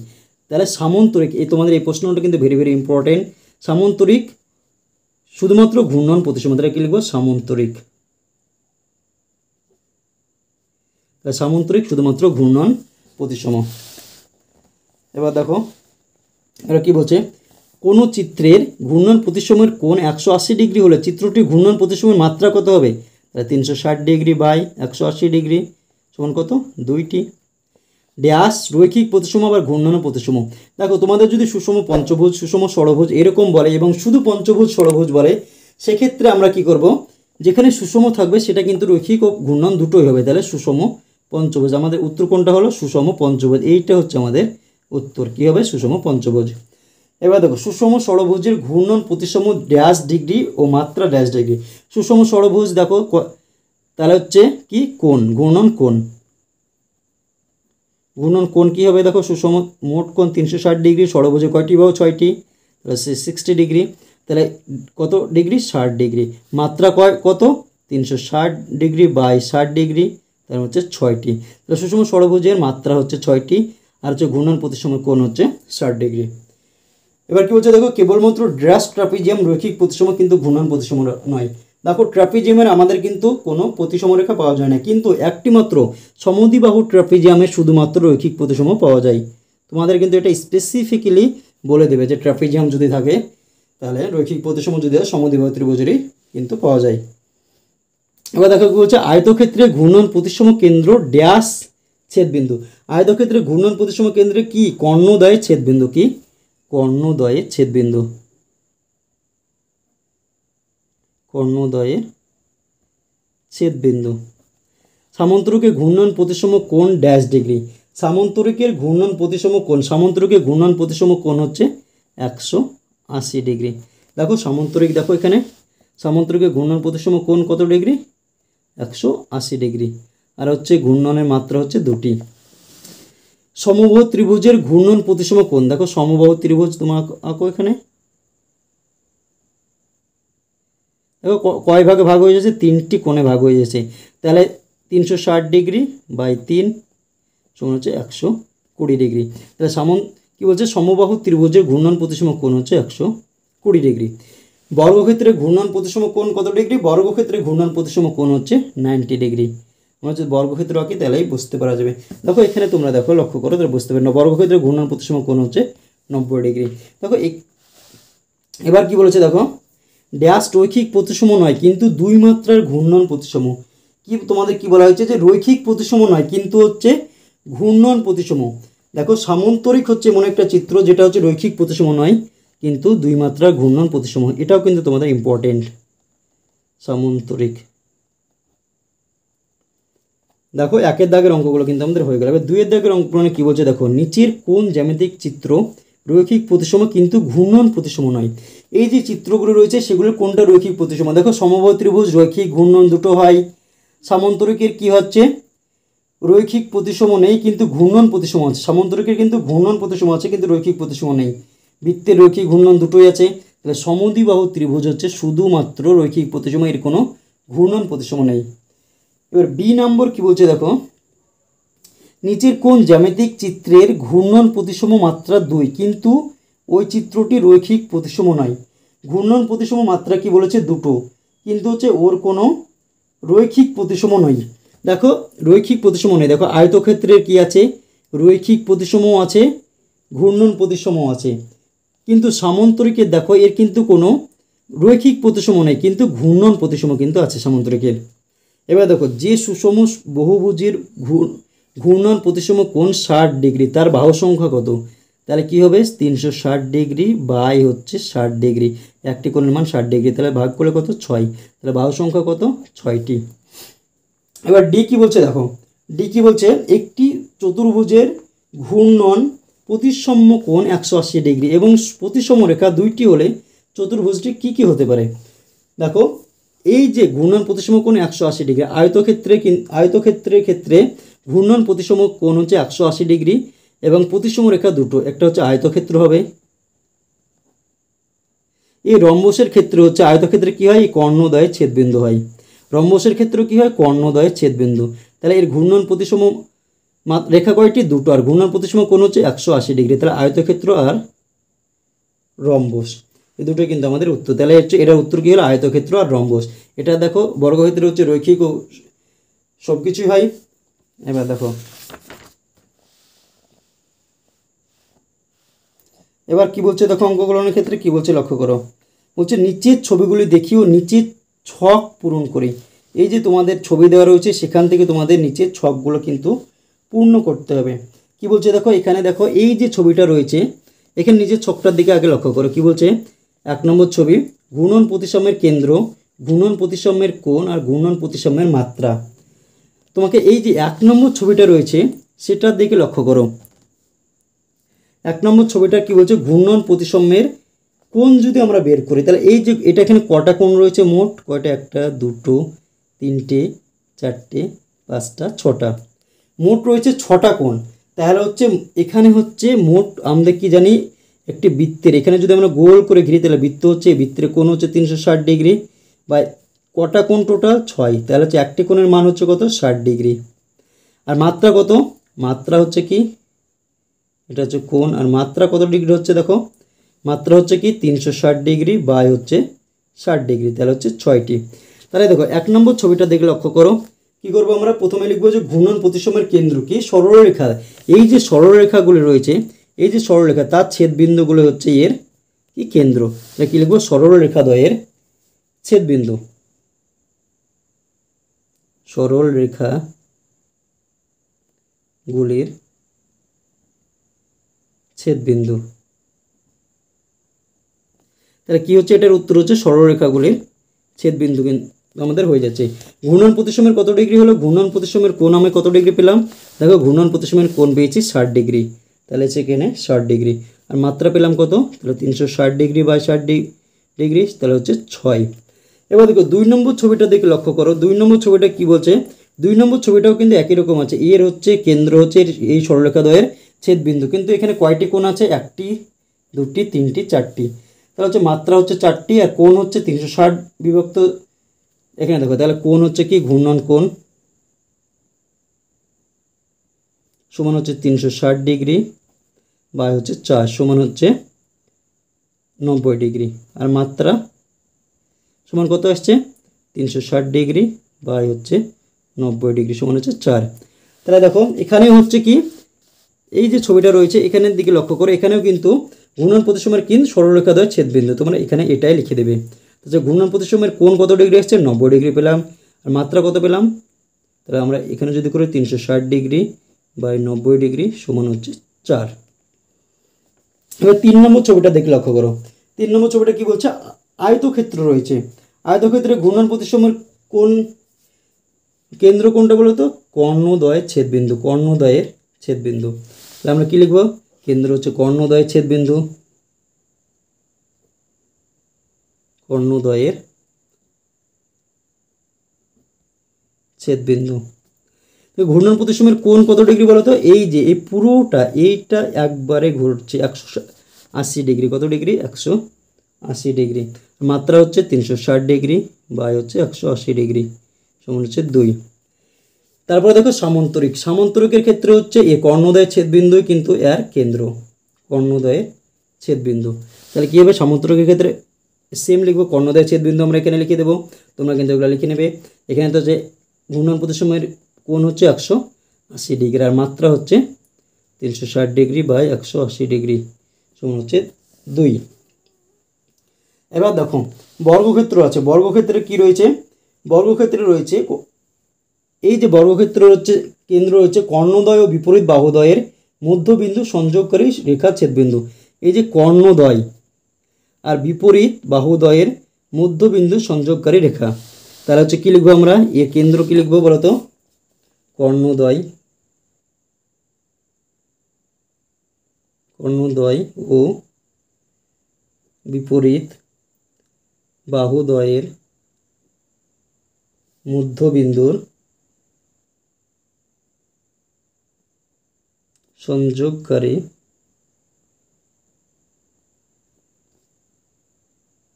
তাহলে সামন্তরিক, এই তোমাদের এই প্রশ্নটা কিন্তু ভেরি ভেরি ইম্পর্টেন্ট। সামন্তরিক শুধুমাত্র ঘূর্ণন প্রতিসম, তাহলে কি লিখবো? সামন্তরিক। সামন্তরিক শুধুমাত্র ঘূর্ণন প্রতিসম। এবার দেখো এরা কি বলছে, কোনো চিত্রের ঘূর্ণন প্রতিসমের কোণ 180 ডিগ্রি হলে চিত্রটি ঘূর্ণন প্রতিসমের মাত্রা কত হবে? তাহলে 360 ডিগ্রি বাই 180 ডিগ্রি সমান কত? 2টি। ড্যাশ রৈখিক প্রতিসম আবার ঘূর্ণন প্রতিসম। দেখো তোমাদের যদি সুষম পঞ্চভুজ, সুষম ষড়ভুজ এরকম বলে এবং শুধু পঞ্চভুজ ষড়ভুজ বলে, সেক্ষেত্রে আমরা কি করব, যেখানে সুষম থাকবে সেটা কিন্তু রৈখিক ও ঘূর্ণন দুটোই হবে, তাহলে সুষম পঞ্চভুজ। আমাদের উত্তর কোনটা হলো? সুষম পঞ্চভুজ। এইটা হচ্ছে আমাদের উত্তর, কি হবে? সুষম পঞ্চভুজ। এবার দেখো সুষম ষড়ভুজের ঘূর্ণন প্রতিসম ড্যাশ ডিগ্রি ও মাত্রা ড্যাশ ডিগ্রি। সুষম ষড়ভুজ দেখো তাহলে হচ্ছে কি কোণ, ঘূর্ণন কোণ। ঘূর্ণন কোণ কী হবে দেখো, সুষম মোট কোণ 360 ডিগ্রি, ষড়ভুজে কয়টি বাহু 6টি, তাহলে 60 ডিগ্রি, তাহলে কত ডিগ্রি 60 ডিগ্রি, মাত্রা কত 360 ডিগ্রি বাই 60 ডিগ্রি, তার হচ্ছে 6টি, তাহলে সুষম ষড়ভুজের মাত্রা হচ্ছে 6টি, আর হচ্ছে ঘূর্ণন প্রতিসম কোণ হচ্ছে 60 ডিগ্রি। এবার কি বলছে দেখো, কেবলমাত্র ড্যাশ ট্রাপিজিয়াম রৈখিক প্রতিসম কিন্তু ঘূর্ণন প্রতিসম নয়। দেখো ট্রাপিজিয়ামের আমাদের কিন্তু কোনো প্রতিসম রেখা পাওয়া যায় না, কিন্তু একটি মাত্র সমদ্বিবাহু ট্রাপিজিয়ামে শুধুমাত্র রৈখিক প্রতিসম পাওয়া যায়। তোমাদের কিন্তু এটা স্পেসিফিক্যালি বলে দেবে যে ট্রাপিজিয়াম যদি থাকে তাহলে রৈখিক প্রতিসম যদি হয় সমদ্বিবাহু ত্রিভুজেরই কিন্তু পাওয়া যায়। এবার দেখো কি বলছে, আয়তক্ষেত্রে ঘূর্ণন প্রতিসম কেন্দ্র ড্যাশ ছেদবিন্দু। আয়তক্ষেত্রে ঘূর্ণন প্রতিসম কেন্দ্রে কি কর্ণদ্বয়ের ছেদবিন্দু, কি কর্ণদ্বয়ের ছেদবিন্দু, কর্ণদ্বয়ের ছেদবিন্দু। সামান্তরিকের ঘূর্ণন প্রতিসম কোণ ড্যাশ ডিগ্রি। সামান্তরিকের ঘূর্ণন প্রতিসম কোণ, সামান্তরিকের ঘূর্ণন প্রতিসম কোণ হচ্ছে 180 ডিগ্রি। দেখো সামান্তরিক, দেখো এখানে সামান্তরিকের ঘূর্ণন প্রতিসম কোণ কত ডিগ্রি, 180 ডিগ্রি, আর হচ্ছে ঘূর্ণনের মাত্রা হচ্ছে 2টি। সমবাহু ত্রিভুজের ঘূর্ণন প্রতিসম কোণ, দেখো সমবাহু ত্রিভুজ তোমার আঁকো এখানে, দেখো কয় ভাগে ভাগ হয়ে যাচ্ছে, 3টি কোণে ভাগ হয়ে যাচ্ছে, তাহলে 360 ডিগ্রি বাই 3 সমান হচ্ছে 120 ডিগ্রি। তাহলে কি বলছে, সমবাহু ত্রিভুজের ঘূর্ণন প্রতিসম কোণ হচ্ছে 120 ডিগ্রি। বর্গক্ষেত্রে ঘূর্ণন প্রতিসম কোণ কত ডিগ্রি, বর্গক্ষেত্রে ঘূর্ণন প্রতিসম কোণ হচ্ছে 90 ডিগ্রি। আমরা যদি বর্গক্ষেত্র আঁকি তাহলেই বুঝতে পারা যাবে। দেখো এখানে তোমরা দেখো লক্ষ্য করো, তাহলে বুঝতে পারবে না, বর্গক্ষেত্রে ঘূর্ণন প্রতিসম কোণ হচ্ছে 90 ডিগ্রি। দেখো এবার কি বলেছে দেখো, ড্যাশ রৈখিক প্রতিসম নয় কিন্তু 2 মাত্রার ঘূর্ণন প্রতিসম। কি তোমাদের কি বলা হয়েছে, যে রৈখিক প্রতিসম নয় কিন্তু হচ্ছে ঘূর্ণন প্রতিসম। দেখো সামান্তরিক হচ্ছে এমন একটা চিত্র যেটা হচ্ছে রৈখিক প্রতিসম নয় কিন্তু 2 মাত্রার ঘূর্ণন প্রতিসম, এটাও কিন্তু তোমাদের ইম্পর্টেন্ট। সামান্তরিক, দেখো 1 দাগের অঙ্কগুলো কিন্তু আমাদের হয়ে গেল। এবার 2 দাগের অঙ্ক মানে কি বলছে দেখো, নিচের কোন জ্যামিতিক চিত্র রৈখিক প্রতিসম কিন্তু ঘূর্ণন প্রতিসম নয়। এই যে চিত্রগুলো রয়েছে সেগুলোর কোনটা রৈখিক প্রতিসম, দেখো সমবাহু ত্রিভুজ রৈখিক ঘূর্ণন দুটো হয়, সামান্তরিকের কি হচ্ছে রৈখিক প্রতিসম নেই কিন্তু ঘূর্ণন প্রতিসম আছে, সামান্তরিকের কিন্তু ঘূর্ণন প্রতিসম আছে কিন্তু রৈখিক প্রতিসম নেই, বৃত্তের রৈখিক ঘূর্ণন দুটোই আছে, তাহলে সমদ্বিবাহু ত্রিভুজ হচ্ছে শুধুমাত্র রৈখিক প্রতিসম, এর কোনো ঘূর্ণন প্রতিসম নেই। এবার বি নম্বর কি বলছে দেখো, নিচের কোন জ্যামিতিক চিত্রের ঘূর্ণন প্রতিসম মাত্রা 2 কিন্তু ওই চিত্রটি রৈখিক প্রতিসম নয়। ঘূর্ণন প্রতিসম মাত্রা কি বলেছে 2 কিন্তু হচ্ছে ওর কোনো রৈখিক প্রতিসম নয়। দেখো রৈখিক প্রতিসম নেই, দেখো আয়তক্ষেত্রের কি আছে রৈখিক প্রতিসমও আছে, ঘূর্ণন প্রতিসমও আছে, কিন্তু সামান্তরিকের দেখো এর কিন্তু কোনো রৈখিক প্রতিসম নেই কিন্তু ঘূর্ণন প্রতিসম কিন্তু আছে সামান্তরিকের। এবার দেখো যে সুষম বহুভুজের ঘূর্ণন প্রতিসম কোণ 60 ডিগ্রি, তার বাহু সংখ্যা কত, তাহলে কি হবে 360 ডিগ্রি বাই হচ্ছে 60 ডিগ্রি, একটি কোণের মান 60 ডিগ্রি, তাহলে ভাগ করলে কত 6, তাহলে বাহু সংখ্যা কত 6টি। এবার ডি কি বলছে দেখো, ডি কি বলছে, একটি চতুর্ভুজের ঘূর্ণন প্রতিসম কোণ 180 ডিগ্রি এবং প্রতিসম রেখা 2টি হলে চতুর্ভুজটি কি কি হতে পারে। দেখো এই যে ঘূর্ণন প্রতিসম কোণ 180 ডিগ্রি, আয়তক্ষেত্রের ক্ষেত্রে ঘূর্ণন প্রতিসম কোণ হচ্ছে 180 ডিগ্রি এবং প্রতিসম রেখা দুটো, একটা হচ্ছে আয়তক্ষেত্র হবে, এই রম্বসের ক্ষেত্রে হচ্ছে আয়তক্ষেত্রে কি হয় কর্ণদ্বয়ের ছেদবিন্দু হয়, রম্বসের ক্ষেত্রে কি হয় কর্ণদ্বয়ের ছেদবিন্দু, তাহলে এর ঘূর্ণন প্রতিসম রেখা কয়টি 2টো, আর ঘূর্ণন প্রতিসম কোণ হচ্ছে 180 ডিগ্রি, তাহলে আয়তক্ষেত্র আর রম্বস এই দুটোই কিন্তু আমাদের উত্তর। তাহলে হচ্ছে এটার উত্তর কী হলো আয়তক্ষেত্র আর রম্বস। এটা দেখো বর্গক্ষেত্রে হচ্ছে রৈখিক ও সব কিছুই হয়। এবার দেখো এবার কি বলছে দেখো অঙ্কগুলোর ক্ষেত্রে কি বলছে লক্ষ্য করো, বলছে নিচের ছবিগুলি দেখিও নিচের ছক পূরণ করি। এই যে তোমাদের ছবি দেওয়া রয়েছে সেখান থেকে তোমাদের নিচের ছকগুলো কিন্তু পূর্ণ করতে হবে। কি বলছে দেখো এখানে দেখো এই যে ছবিটা রয়েছে এখানে নিচের ছকটার দিকে আগে লক্ষ্য করো, কি বলছে 1 নম্বর ছবি ঘূর্ণন প্রতিসাম্যের কেন্দ্র, ঘূর্ণন প্রতিসাম্যের কোণ আর ঘূর্ণন প্রতিসাম্যের মাত্রা। তোমাকে এই যে 1 নম্বর ছবিটা রয়েছে সেটার দিকে লক্ষ্য করো, 1 নম্বর ছবিটা কি বলছে ঘূর্ণন প্রতিসাম্যের কোণ যদি আমরা বের করি তাহলে এই যে এটা এখানে কটা কোণ রয়েছে মোট কয়টা 1 2 3 4টে 5টা 6টা, মোট রয়েছে 6টা কোণ। তাহলে হচ্ছে এখানে হচ্ছে মোট আমরা কি জানি একটি বৃত্তের এখানে যদি আমরা গোল করে ঘিরি তাহলে বৃত্ত হচ্ছে, বৃত্তের কোণ হচ্ছে 360 ডিগ্রি, বা কটা কোণ টোটাল 6, তাহলে হচ্ছে একটি কোণের মান হচ্ছে কত 60 ডিগ্রি। আর মাত্রা কত, মাত্রা হচ্ছে কি এটা হচ্ছে কোণ, আর মাত্রা কত ডিগ্রি হচ্ছে দেখো, মাত্রা হচ্ছে কি 360 ডিগ্রি বাই হচ্ছে 60 ডিগ্রি, তাহলে হচ্ছে 6টি। তাহলে দেখো 1 নম্বর ছবিটা দেখে লক্ষ্য করো, কি করব আমরা প্রথমে লিখবো যে ঘূর্ণন প্রতিসময়ের কেন্দ্র কি সরলরেখা, এই যে সরলরেখাগুলি রয়েছে, এই যে সরলরেখা তার ছেদবিন্দুগুলো হচ্ছে এর কি কেন্দ্র, এটা কি লিখবো সরলরেখা দ্বয়ের ছেদবিন্দু, সরলরেখা গুলির ছেদবিন্দু। তাহলে কি হচ্ছে, এটার উত্তর হচ্ছে সরলরেখাগুলির ছেদবিন্দু আমাদের হয়ে যাচ্ছে। ঘূর্ণন প্রতিসময়ের কত ডিগ্রি হলো, ঘূর্ণন প্রতিসময়ের কোণ আমি কত ডিগ্রি পেলাম, দেখো ঘূর্ণন প্রতিসময়ের কোণ পেয়েছি 60 ডিগ্রি, তাহলে হচ্ছে এখানে 60 ডিগ্রি, আর মাত্রা পেলাম কত, তাহলে 360 ডিগ্রি বাই 60 ডিগ্রি, তাহলে হচ্ছে 6। এবার দেখো 2 নম্বর ছবিটা দেখে লক্ষ্য করো, 2 নম্বর ছবিটা কি বলছে, 2 নম্বর ছবিটাও কিন্তু একই রকম আছে, এর হচ্ছে কেন্দ্র হচ্ছে এই সরলরেখা দ্বয়ের ছেদবিন্দু, কিন্তু এখানে কয়টি কোণ আছে, 1টি 2টি 3টি 4টি, তাহলে হচ্ছে মাত্রা হচ্ছে 4টি, আর কোণ হচ্ছে 360 বিভক্ত, এখানে দেখো তাহলে কোণ হচ্ছে কি ঘূর্ণন কোণ সমান হচ্ছে 360 ডিগ্রি বাই হচ্ছে 4 সমান হচ্ছে 90 ডিগ্রি, আর মাত্রা সমান কত আসছে 360 ডিগ্রি বাই হচ্ছে 90 ডিগ্রি সমান হচ্ছে 4। তাহলে দেখো এখানে হচ্ছে কি এই যে ছবিটা রয়েছে এখানের দিকে লক্ষ্য করো, এখানেও কিন্তু ঘূর্ণন প্রতিসময়ের কিন্তু সরলরেখা দ্বয়ের ছেদবিন্দু, তোমরা এখানে এটাই লিখে দেবে। তাহলে ঘূর্ণন প্রতিসময়ের কোণ কত ডিগ্রি আসছে 90 ডিগ্রি পেলাম, আর মাত্রা কত পেলাম, তাহলে আমরা এখানে যদি করি 360 ডিগ্রি বাই 90 ডিগ্রি সমান হচ্ছে 4। এবার 3 নম্বর ছবিটা দেখে লক্ষ্য করো, 3 নম্বর ছবিটা কি বলছে, আয়তক্ষেত্র রয়েছে, আয়তক্ষেত্রে ঘূর্ণন প্রতিসময়ের কোণ কেন্দ্র কোনটা বলো তো, কর্ণদ্বয়ের ছেদবিন্দু, কর্ণদ্বয়ের ছেদবিন্দু, তাহলে আমরা কি লিখবো, কেন্দ্র হচ্ছে কর্ণদ্বয়ের ছেদবিন্দু, কর্ণদ্বয়ের ছেদবিন্দু। ঘূর্ণন প্রতিসময়ের কোণ কত ডিগ্রি বলো তো, এই যে এই পুরোটা এইটা একবারে ঘুরছে 180 ডিগ্রি, কত ডিগ্রি 180 ডিগ্রি, মাত্রা হচ্ছে 360 ডিগ্রি বাই হচ্ছে 180 ডিগ্রি সমান হচ্ছে 2। তারপরে দেখো সামান্তরিক, সামান্তরিকের ক্ষেত্রে হচ্ছে এই কর্ণদ্বয়ের ছেদবিন্দুই কিন্তু এর কেন্দ্র, কর্ণদ্বয়ের ছেদবিন্দু। তাহলে কী হবে সামান্তরিকের ক্ষেত্রে সেম লিখবো, কর্ণদ্বয়ের ছেদবিন্দু আমরা এখানে লিখে দেবো, তোমরা কিন্তু এগুলো লিখে নেবে। এখানে তো যে ঘূর্ণন প্রতিসময়ের কোণ হচ্ছে 180 ডিগ্রি, আর মাত্রা হচ্ছে 360 ডিগ্রি বাই 180 ডিগ্রি সমান হচ্ছে 2। এবার দেখো বর্গক্ষেত্র আছে, বর্গক্ষেত্রে কি রয়েছে, বর্গক্ষেত্রে রয়েছে এই যে বর্গক্ষেত্র হচ্ছে কেন্দ্র হচ্ছে কর্ণদ্বয় ও বিপরীত বাহুদ্বয়ের মধ্যবিন্দু সংযোগকারী রেখা ছেদবিন্দু, এই যে কর্ণদ্বয় আর বিপরীত বাহুদ্বয়ের মধ্যবিন্দু সংযোগকারী রেখা, তাহলে হচ্ছে কী লিখবো আমরা, এর কেন্দ্র কী লিখবো বলো তো, কর্ণদ্বয়, কর্ণদ্বয় ও বিপরীত বাহুদ্বয়ের মধ্যবিন্দুর সংযোগকারী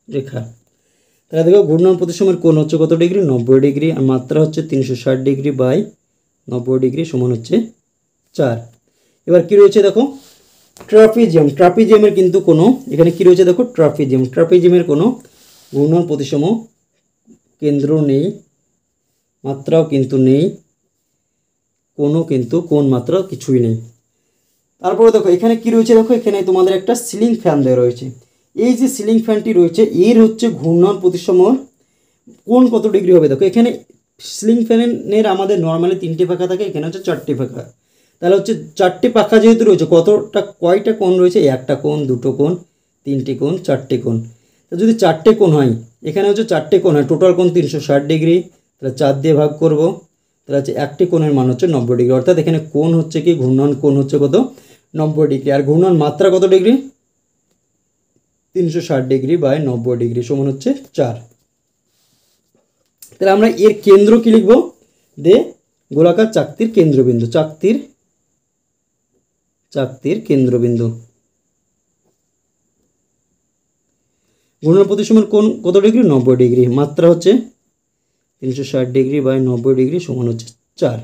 রেখা। তাহলে দেখো ঘূর্ণন প্রতিসময়ের কোণ হচ্ছে কত ডিগ্রি 90 ডিগ্রি, আর মাত্রা হচ্ছে 360 ডিগ্রি বাই 90 ডিগ্রি সমান হচ্ছে 4। এবার কি রয়েছে দেখো ট্রাপিজিয়াম, ট্রাপিজিয়ামের কিন্তু কোনো এখানে কি রয়েছে দেখো ট্রাপিজিয়াম, ট্রাপিজিয়ামের কোনো ঘূর্ণন প্রতিসম কেন্দ্র নেই, মাত্রাও কিন্তু নেই, কোনো কিন্তু কোণ মাত্রা কিছুই নেই। তারপরে দেখো এখানে কি রয়েছে, দেখো এখানে তোমাদের একটা সিলিং ফ্যান দেওয়া রয়েছে, এই যে সিলিং ফ্যানটি রয়েছে এর হচ্ছে ঘূর্ণন প্রতিসমর কোণ কত ডিগ্রি হবে, দেখো এখানে সিলিং ফ্যানের আমাদের নর্মালি 3টে পাখা থাকে, এখানে হচ্ছে 4টে পাখা, তাহলে হচ্ছে 4টে পাখা যেহেতু রয়েছে কয়টা কোণ রয়েছে, একটা কোণ, দুটো কোণ, 3টে কোণ, 4টে কোণ। তো যদি 4টে কোণ হয়, এখানে হচ্ছে 4টে কোণ হয়, টোটাল কোণ 360 ডিগ্রি, তাহলে 4 দিয়ে ভাগ করব, তাহলে হচ্ছে একটি কোণের মান হচ্ছে 90 ডিগ্রি, অর্থাৎ এখানে কোণ হচ্ছে কি ঘূর্ণন কোণ হচ্ছে কত 90 ডিগ্রি, আর ঘূর্ণন মাত্রা কত ডিগ্রি 360 ডিগ্রি বাই 90 ডিগ্রি সমান হচ্ছে 4। তাহলে আমরা এর কেন্দ্র কি লিখবো, দে গোলাকার চাকতির কেন্দ্রবিন্দু, চাকতির কেন্দ্রবিন্দু। ঘূর্ণন প্রতিসমের কোণ কত ডিগ্রি? 90 ডিগ্রি। মাত্রা হচ্ছে 360 ডিগ্রি বাই 90 ডিগ্রি সমান হচ্ছে 4।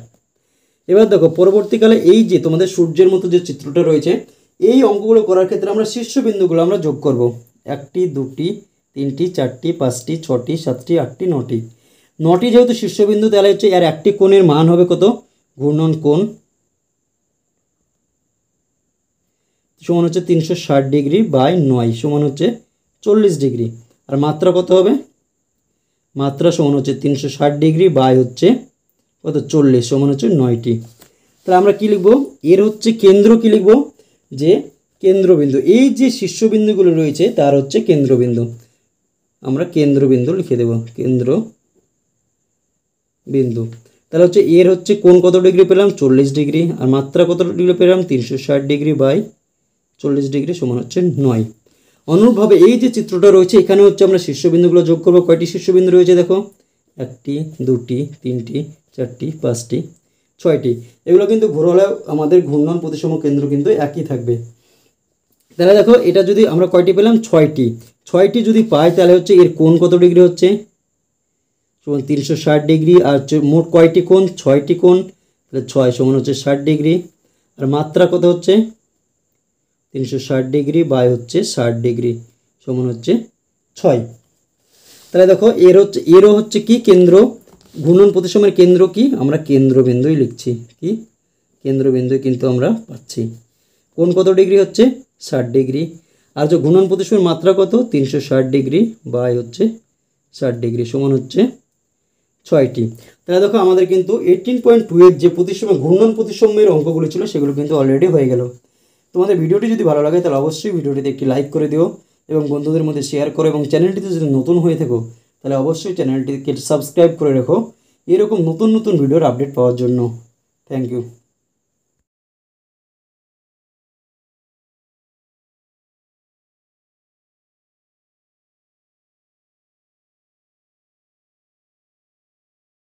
এবার দেখো পরবর্তীকালে এই যে তোমাদের সূর্যের মতো যে চিত্রটা রয়েছে, এই অঙ্কগুলো করার ক্ষেত্রে আমরা শীর্ষবিন্দুগুলো আমরা যোগ করব। 1টি 2টি 3টি 4টি 5টি 6টি 7টি 8টি 9টি। 9টি যেহেতু শীর্ষবিন্দু, তাহলে হচ্ছে এর একটি কোণের মান হবে কত? ঘূর্ণন কোণ সমান হচ্ছে 360 ডিগ্রি বাই 9 সমান হচ্ছে 40 ডিগ্রি। আর মাত্রা কত হবে? মাত্রা সমান হচ্ছে 360 ডিগ্রি বাই হচ্ছে কত? 40 সমান হচ্ছে 9টি। তাহলে আমরা কি লিখব? এর হচ্ছে কেন্দ্র কি লিখব? যে কেন্দ্রবিন্দু, এই যে শীর্ষবিন্দুগুলো রয়েছে তার হচ্ছে কেন্দ্রবিন্দু, আমরা কেন্দ্রবিন্দু লিখে দেব, কেন্দ্রবিন্দু। তাহলে হচ্ছে এর হচ্ছে কোণ কত ডিগ্রি পেলাম? 40 ডিগ্রি। আর মাত্রা কত ডিগ্রি পেলাম? 360 ডিগ্রি বাই 40 ডিগ্রি সমান হচ্ছে 9। অনুরূপভাবে এই যে চিত্রটা রয়েছে এখানে হচ্ছে আমরা শীর্ষবিন্দুগুলো যোগ করব। কয়টি শীর্ষবিন্দু রয়েছে দেখো? 1টি 2টি 3টি 4টি 5টি 6টি। এগুলো কিন্তু ঘোরালেও আমাদের ঘূর্ণন প্রতিসম কেন্দ্র কিন্তু একই থাকবে। তাহলে দেখো এটা যদি আমরা কয়টি পেলাম? 6টি। 6টি যদি পাই তাহলে হচ্ছে এর কোণ কত ডিগ্রি হচ্ছে? সমান 360 ডিগ্রি। আর মোট কয়টি কোণ? 6টি কোণ। তাহলে 6 সমান হচ্ছে 60 ডিগ্রি। আর মাত্রা কত হচ্ছে? 360 ডিগ্রি বাই হচ্ছে 60 ডিগ্রি সমান হচ্ছে 6। তাহলে দেখো এরও হচ্ছে কি কেন্দ্র, ঘূর্ণন প্রতিসমের কেন্দ্র কি? আমরা কেন্দ্রবিন্দুই লিখছি, কি কেন্দ্রবিন্দু কিন্তু আমরা পাচ্ছি। কোণ কত ডিগ্রি হচ্ছে? 60 ডিগ্রি। আর যে ঘূর্ণন প্রতিসমের মাত্রা কত? 360 ডিগ্রি বাই হচ্ছে 60 ডিগ্রি সমান হচ্ছে 6টি। তাহলে দেখো আমাদের কিন্তু 18.2 এর যে ঘূর্ণন প্রতিসমের অঙ্কগুলো ছিল সেগুলো কিন্তু অলরেডি হয়ে গেল। তোমাদের ভিডিওটি যদি ভালো লাগে তাহলে অবশ্যই ভিডিওটিতে একটি লাইক করে দিও এবং বন্ধুদের মধ্যে শেয়ার করো, এবং চ্যানেলটিতে যদি নতুন হয়ে থাকো তাহলে অবশ্যই চ্যানেলটিকে সাবস্ক্রাইব করে রাখো এরকম নতুন নতুন ভিডিওর আপডেট পাওয়ার জন্য। Thank you.